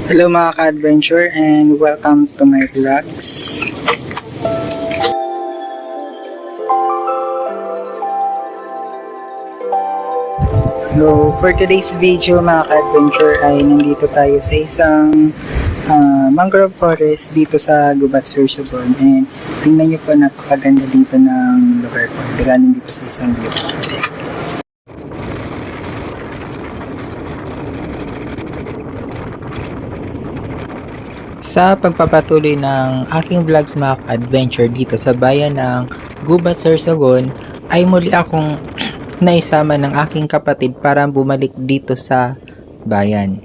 Hello mga ka-adventure and welcome to my vlogs. So for today's video mga ka-adventure ay nandito tayo sa isang mangrove forest dito sa Gubat, Sorsogon, and tingnan nyo po, napakaganda dito ng lugar po. Galing dito sa isang view. Sa pagpapatuloy ng aking vlogs mga adventure dito sa bayan ng Gubat, Sorsogon ay muli akong naisama ng aking kapatid para bumalik dito sa bayan.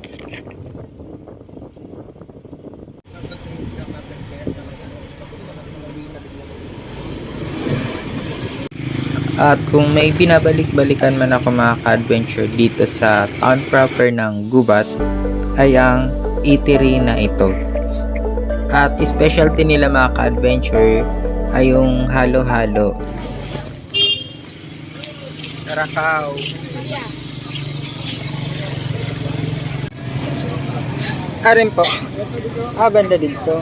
At kung may binabalik-balikan man ako mga ka-adventure dito sa town proper ng Gubat ay ang eatery na ito. At specialty nila mga ka-adventure ay yung halo-halo. Karakaw. Arin po. Banda dito.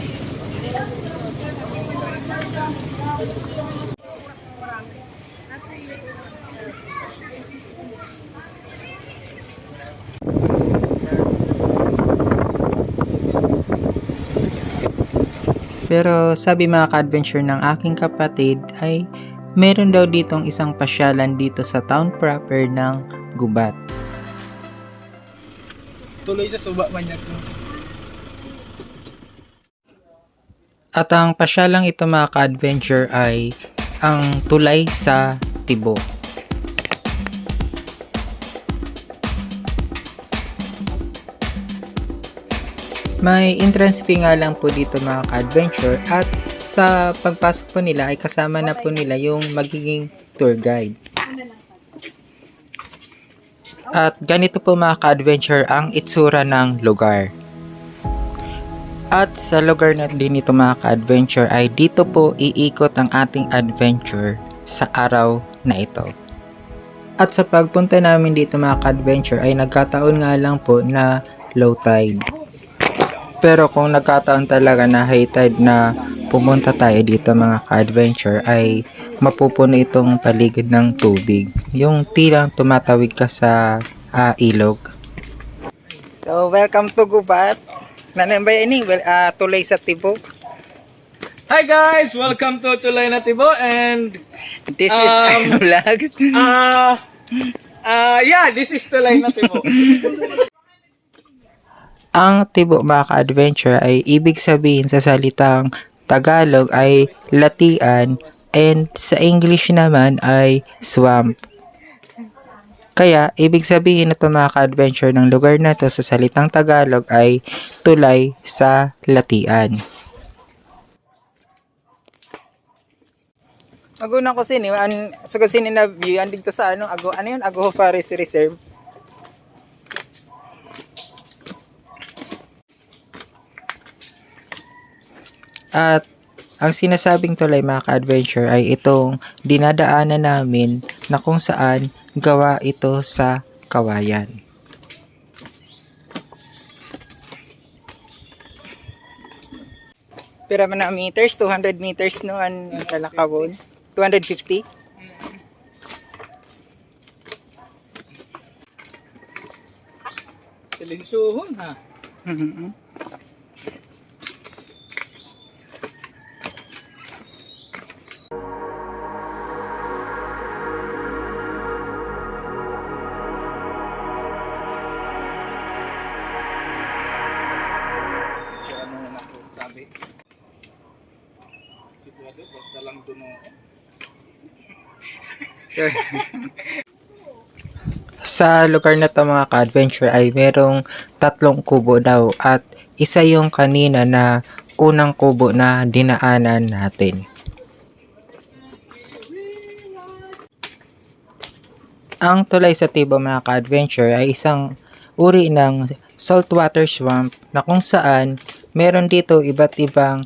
Pero sabi mga ka-adventure ng aking kapatid ay meron daw ditong isang pasyalan dito sa town proper ng Gubat. Tuloy sa suba man yan. At ang pasyalang ito mga ka-adventure ay ang tulay sa Tibo. May entrance fee nga lang po dito mga ka-adventure, at sa pagpasok po nila ay kasama na po nila yung magiging tour guide. At ganito po mga ka-adventure ang itsura ng lugar. At sa lugar na din ito mga ka-adventure ay dito po iikot ang ating adventure sa araw na ito. At sa pagpunta namin dito mga ka-adventure ay nagkataon nga lang po na low tide. Pero kung nagkataon talaga na high tide na pumunta tayo dito mga ka-adventure ay mapupuno itong paligid ng tubig. Yung tilang tumatawid ka sa ilog. So welcome to Gubat. Nanambay ini tulay sa Tibo. Hi guys! Welcome to Tulay na Tibo and This is vlogs. this is Tulay na Tibo. Ang Tibo mga ka-adventure ay ibig sabihin sa salitang Tagalog ay latian, and sa English naman ay swamp. Kaya ibig sabihin nito mga ka-adventure ng lugar na to sa salitang Tagalog ay tulay sa latian. Maguna ko sini sa kusini na view andito sa Ago Forest Reserve. At ang sinasabing tulay mga ka-adventure ay itong dinadaanan namin na kung saan gawa ito sa kawayan. Pira man na meters, 200 meters no ang lalakawon. 250. Silinsuhon ha. Basta lang doon. Sa lugar na to mga ka-adventure ay merong 3 kubo daw, at isa yung kanina na unang kubo na dinaanan natin. Ang tulay sa Tibo mga ka-adventure ay isang uri ng saltwater swamp na kung saan meron dito iba't ibang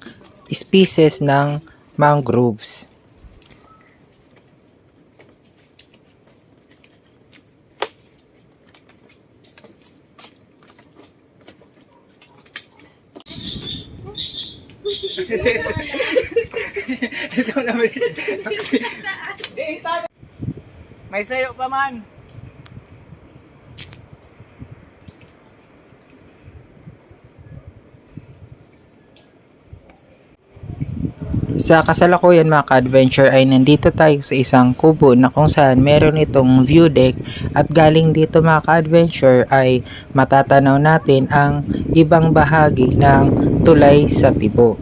species ng mangroves. Ito naman. May sayo pa man. Sa kasalukuyan mga ka-adventure ay nandito tayo sa isang kubo na kung saan meron itong view deck at galing dito mga ka-adventure ay matatanaw natin ang ibang bahagi ng tulay sa Tibo.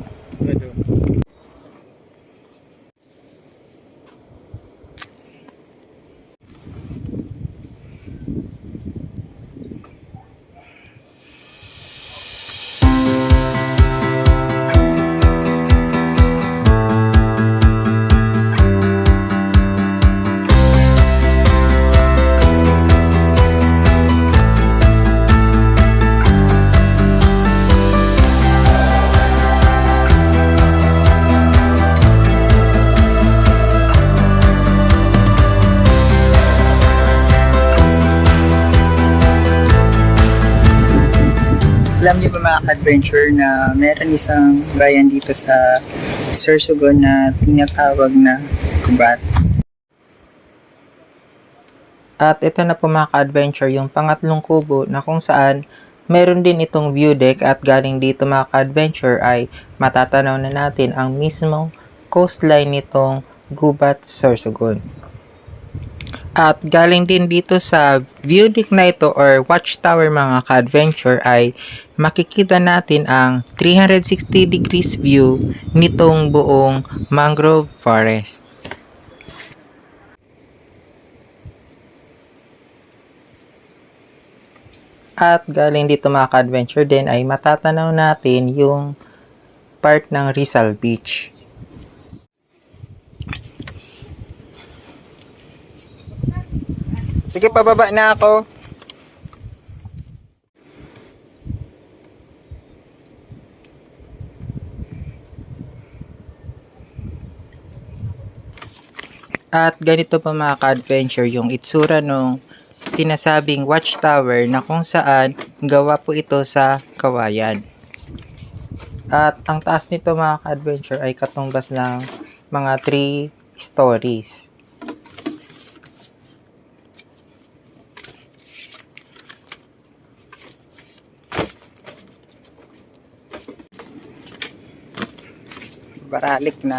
Alam niyo ba mga ka-adventure na meron isang bayan dito sa Sorsogon na tinatawag na Gubat. At ito na po mga ka-adventure yung pangatlong kubo na kung saan meron din itong view deck at galing dito mga ka-adventure ay matatanaw na natin ang mismong coastline nitong Gubat, Sorsogon. At galing din dito sa view deck na ito or watchtower mga ka-adventure ay makikita natin ang 360 degrees view nitong buong mangrove forest. At galing dito mga ka-adventure din ay matatanaw natin yung part ng Rizal Beach. Sige, pababa na ako. At ganito pa mga ka-adventure yung itsura nung sinasabing watchtower na kung saan gawa po ito sa kawayan. At ang taas nito mga ka-adventure ay katumbas ng mga 3 stories. Baralik na.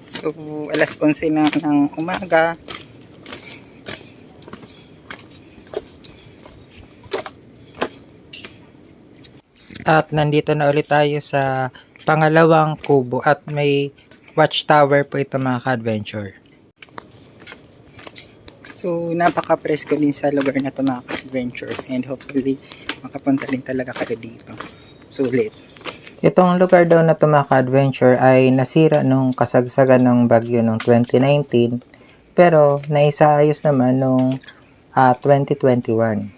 So, alas 11 na ng umaga. At nandito na ulit tayo sa pangalawang kubo at may watchtower po ito mga ka-adventure. So, napaka-presko din sa lugar na ito mga ka-adventure and hopefully makapunta din talaga kayo dito. Sulit. Itong lugar daw na ito mga ka-adventure ay nasira nung kasagsagan ng bagyo noong 2019 pero naisaayos naman nung 2021.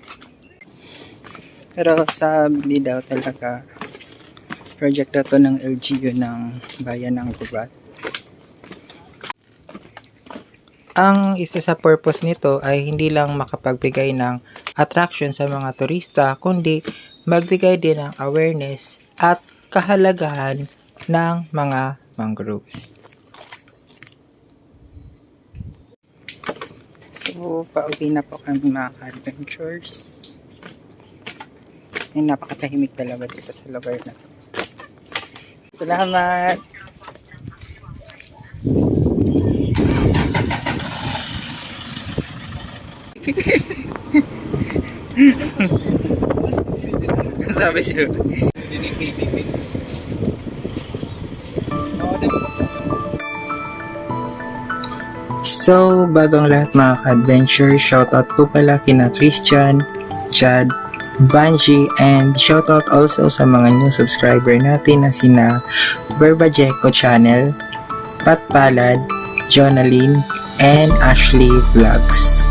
Pero sabi daw talaga project na ito ng LGU ng bayan ng Gubat. Ang isa sa purpose nito ay hindi lang makapagbigay ng attraction sa mga turista kundi magbigay din ng awareness at kahalagahan ng mga mangroves. So, pauwi na po kami mga ka-adventures. Ay, napakatahimik talaga dito sa lugar na to. Salamat! Sabi siya. So, bagong lahat mga ka-adventure, shoutout po pala kina Christian, Chad, Vanji, and shoutout also sa mga new subscriber natin na sina Berbajeco Channel, Pat Palad, Jonaline, and Ashley Vlogs.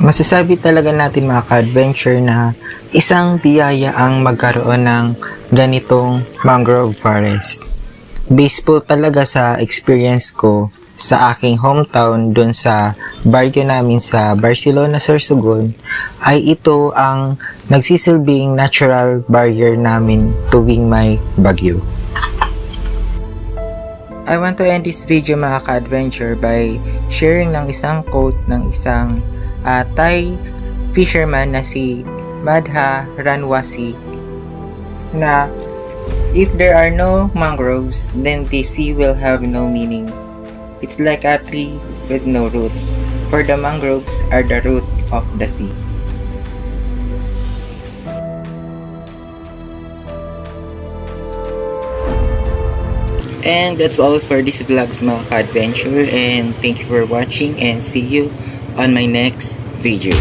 Masasabi talaga natin mga ka-adventure na isang biyaya ang magkaroon ng ganitong mangrove forest. based po talaga sa experience ko sa aking hometown doon sa baryo namin sa Barcelona, Sorsogon, ay ito ang nagsisilbing natural barrier namin tuwing may bagyo. I want to end this video mga ka-adventure by sharing ng isang quote ng isang Thai fisherman na si Madha Ranwasi na if there are no mangroves, then the sea will have no meaning. It's like a tree with no roots, for the mangroves are the root of the sea. And that's all for this vlogs mga ka-adventure, and thank you for watching and see you on my next video.